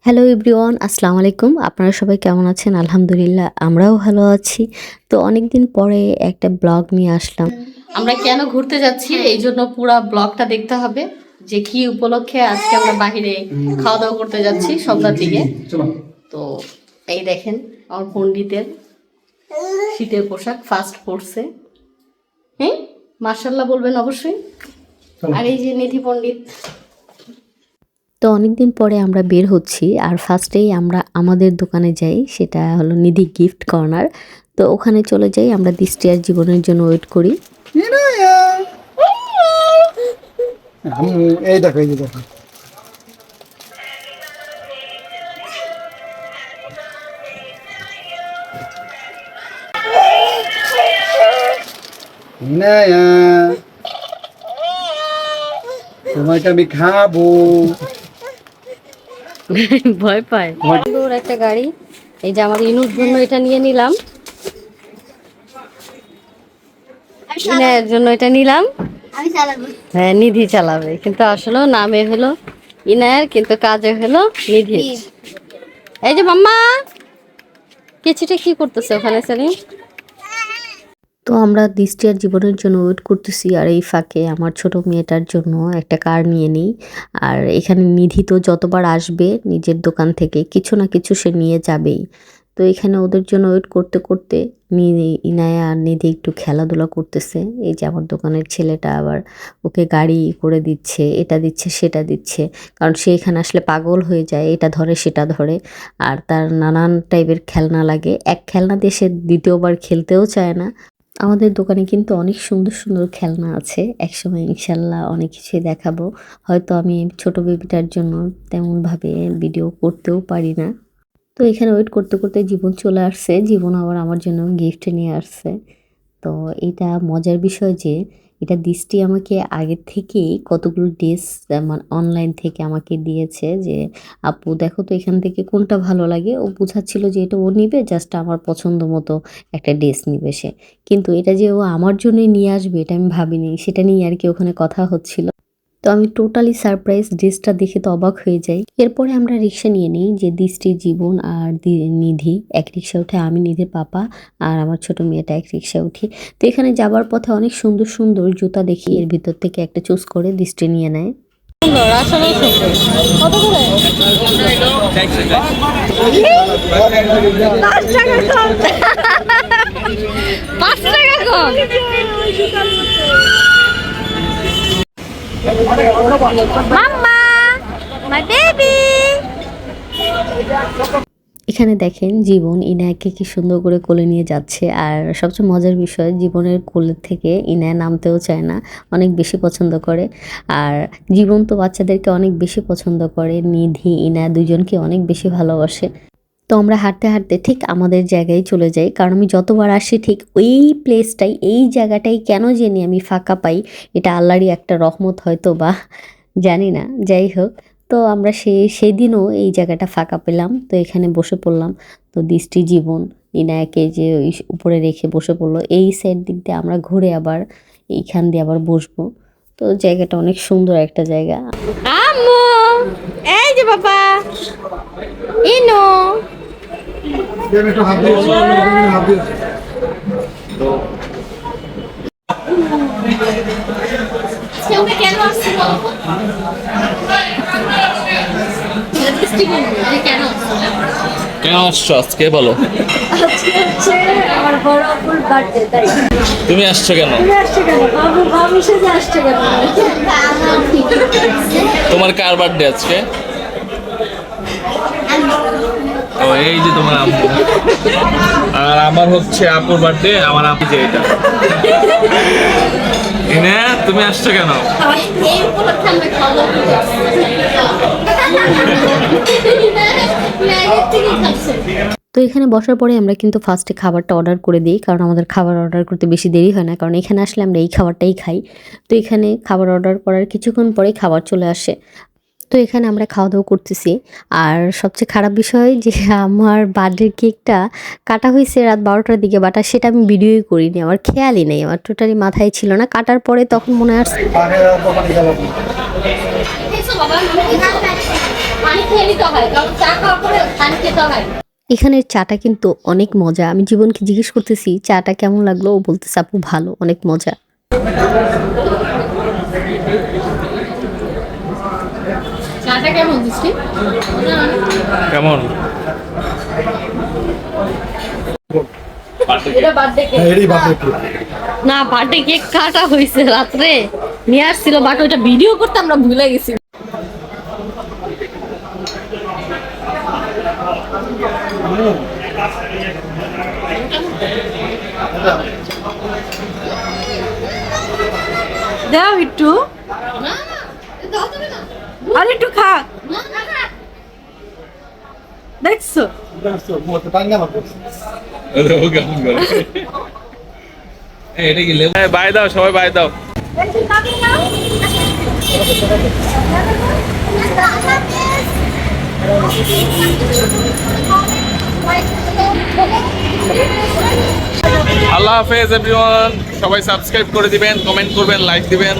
Hello everyone, আসসালামু আলাইকুম। আপনারা সবাই কেমন আছেন? আলহামদুলিল্লাহ আমরাও ভালো আছি। তো অনেকদিন পরে একটা ব্লগ নিয়ে আসলাম। আমরা কেন ঘুরতে যাচ্ছি এই জন্য পুরো ব্লগটা দেখতে হবে, যে কি উপলক্ষে আজকে আমরা বাহিরে খাওয়া দাওয়া করতে যাচ্ছি সন্ধ্যার দিকে। তো এই দেখেন আমার পণ্ডিতের শীতের পোশাক ফার্স্ট পরছে। হ্যাঁ, মার্শাল্লাহ বলবেন অবশ্যই। আর এই যে নিধি পণ্ডিত। তো অনেকদিন পরে আমরা বের হচ্ছি, আর ফার্স্টেই আমরা আমাদের দোকানে যাই, সেটা হলো নিধি গিফট কর্নার। তো ওখানে চলে যাই, আমরা দৃষ্টি আর জীবনের জন্য ওয়েট করি। এই দেখো এই দেখো তোমাকে আমি খাবো। ভয় পায়। সুন্দর একটা গাড়ি, এই যে আমার ইনুর জন্য এটা নিয়ে নিলাম, ইনায়ের জন্য এটা নিলাম। হ্যাঁ, নিধি চালাবে, কিন্তু আসলে নামে হলো ইনায়ের, কিন্তু কাজে হলো নিধি। এই যে মাম্মা কিছুটা কি করতেছে ওখানে সেলিম? তো আমরা দৃষ্টি আর জীবনের জন্য ওয়েট করতেছি, আর এই ফাঁকে আমার ছোট মেয়েটার জন্য একটা কার নিয়ে নিই। আর এখানে নিধি তো যতবার আসবে নিজের দোকান থেকে কিছু না কিছু সে নিয়ে যাবেই। তো এখানে ওদের জন্য ওয়েট করতে করতে ইনায়া আর নিধি একটু খেলাধুলা করতেছে। এই যে আমার দোকানের ছেলেটা আবার ওকে গাড়ি করে দিচ্ছে, এটা দিচ্ছে সেটা দিচ্ছে, কারণ সে এখানে আসলে পাগল হয়ে যায়, এটা ধরে সেটা ধরে। আর তার নানান টাইপের খেলনা লাগে, এক খেলনা দিয়ে সে দ্বিতীয়বার খেলতেও চায় না। আমাদের দোকানে কিন্তু অনেক সুন্দর সুন্দর খেলনা আছে, একসময় ইনশাল্লাহ অনেক কিছুই দেখাবো। হয়তো আমি ছোট বেবিটার জন্য তেমনভাবে ভিডিও করতেও পারি না। তো এখানে ওয়েট করতে করতে জীবন চলে আসছে, জীবন আবার আমার জন্য গিফট নিয়ে আসছে। তো এটা মজার বিষয় যে এটা দৃষ্টি আমাকে আগের থেকেই কতগুলো ড্রেস মানে অনলাইন থেকে আমাকে দিয়েছে, যে আপু দেখো তো এখান থেকে কোনটা ভালো লাগে। ও বুঝাচ্ছিল যে এটা ও নিবে, জাস্ট আমার পছন্দ মতো একটা ড্রেস নিবে সে, কিন্তু এটা যে ও আমার জন্যই নিয়ে আসবে এটা আমি ভাবিনি। সেটা নিয়ে আর কি ওখানে কথা হচ্ছিল। তো আমি টোটালি সারপ্রাইজ, ড্রেসটা দেখে তো অবাক হয়ে যাই। এরপরে আমরা রিক্সা নিয়ে নিই, যে দৃষ্টি, জীবন আর নিধি এক রিক্সা উঠে, আমি নিধির পাপা আর আমার ছোট মেয়েটা এক রিক্সা উঠি। তো এখানে যাবার পথে অনেক সুন্দর সুন্দর জুতা দেখি, এর ভিতর থেকে একটা চুজ করে দৃষ্টি নিয়ে নেয়। মাম্মা মাই বেবি। এখানে দেখেন জীবন ইনায়াকে কি সুন্দর করে কোলে নিয়ে যাচ্ছে, আর সবচেয়ে মজার বিষয় জীবনের কোলের থেকে ইনায়া নামতেও চায় না, অনেক বেশি পছন্দ করে। আর জীবন তো বাচ্চাদেরকে অনেক বেশি পছন্দ করে, নিধি ইনায়া দুজনকে অনেক বেশি ভালোবাসে। তো আমরা হাঁটতে হাঁটতে ঠিক আমাদের জায়গায় চলে যাই, কারণ আমি যতবার আসি ঠিক ওই প্লেসটাই, এই জায়গাটাই কেন জানি আমি ফাঁকা পাই। এটা আল্লাহরই একটা রহমত হয়তো বা, জানি না, যাই হোক। তো আমরা সেদিনও এই জায়গাটা ফাঁকা পেলাম, তো এখানে বসে পড়লাম। তো দৃষ্টি, জীবন ইনায়াকে যে ওই উপরে রেখে বসে পড়লো, এই সাইড দিক দিয়ে আমরা ঘুরে আবার এইখান দিয়ে আবার বসবো। তো জায়গাটা অনেক সুন্দর একটা জায়গা। আম্মু এই যে বাবা ইনো কেন আসছো আজকে বলো? আমার বড় আপুর বার্থডে, তাই তুমি আসছো কেন? তুমি আসছো কেন? বাবু বাবু সেজে আসছো কেন? তোমার কার বার্থডে আজকে? ও এই যে তোমার আম্মু, আর আমার হচ্ছে আপুর বার্থডে। আমার আপু যে এটা এনে, তুমি আসছো কেন? তো এখানে বসার পরে আমরা কিন্তু ফার্স্টে খাবারটা অর্ডার করে দিই, কারণ আমাদের খাবার অর্ডার করতে বেশি দেরি হয় না, কারণ এখানে আসলে আমরা এই খাবারটাই খাই। তো এখানে খাবার অর্ডার করার কিছুক্ষণ পরে খাবার চলে আসে। তো এখানে আমরা খাওয়া দাওয়া করতেছি। আর সবচেয়ে খারাপ বিষয় যে আমার বার্থডে কেকটা কাটা হয়েছে রাত 12টার দিকে, বাট সেটা আমি ভিডিওই করিনি, আমার খেয়ালই নেই, আমার টোটালি মাথায় ছিল না। কাটার পরে তখন মনে আসছে বাবা পানি খেয়ে নিতে হয়, কারণ চা খাওয়ার পরে পানি খেতে হয়। এখানের চাটা কিন্তু অনেক মজা। আমি জীবনকে জিজ্ঞেস করতেছি চাটা কেমন লাগলো, ও বলতেছে আপু ভালো, অনেক মজা। চাটা কেমন দিচ্ছি? কেমন? এটা বার্থডে কেক এরই বাপরে কি না, বার্থডে কেক কাটা হয়েছে রাত্রে, নিয়ে আসছিল, বাট ওইটা ভিডিও করতে আমরা ভুলে গেছি। দাও একটু, আর একটু খা, দেখছো? মতো টাঙ্গা মারছে ও কেমন করে? এটা কি লেবু? বাই দাও, সবাই বাই দাও। আল্লাহ হাফেজ এভরিওয়ান, সবাই সাবস্ক্রাইব করে দিবেন, কমেন্ট করবেন, লাইক দিবেন।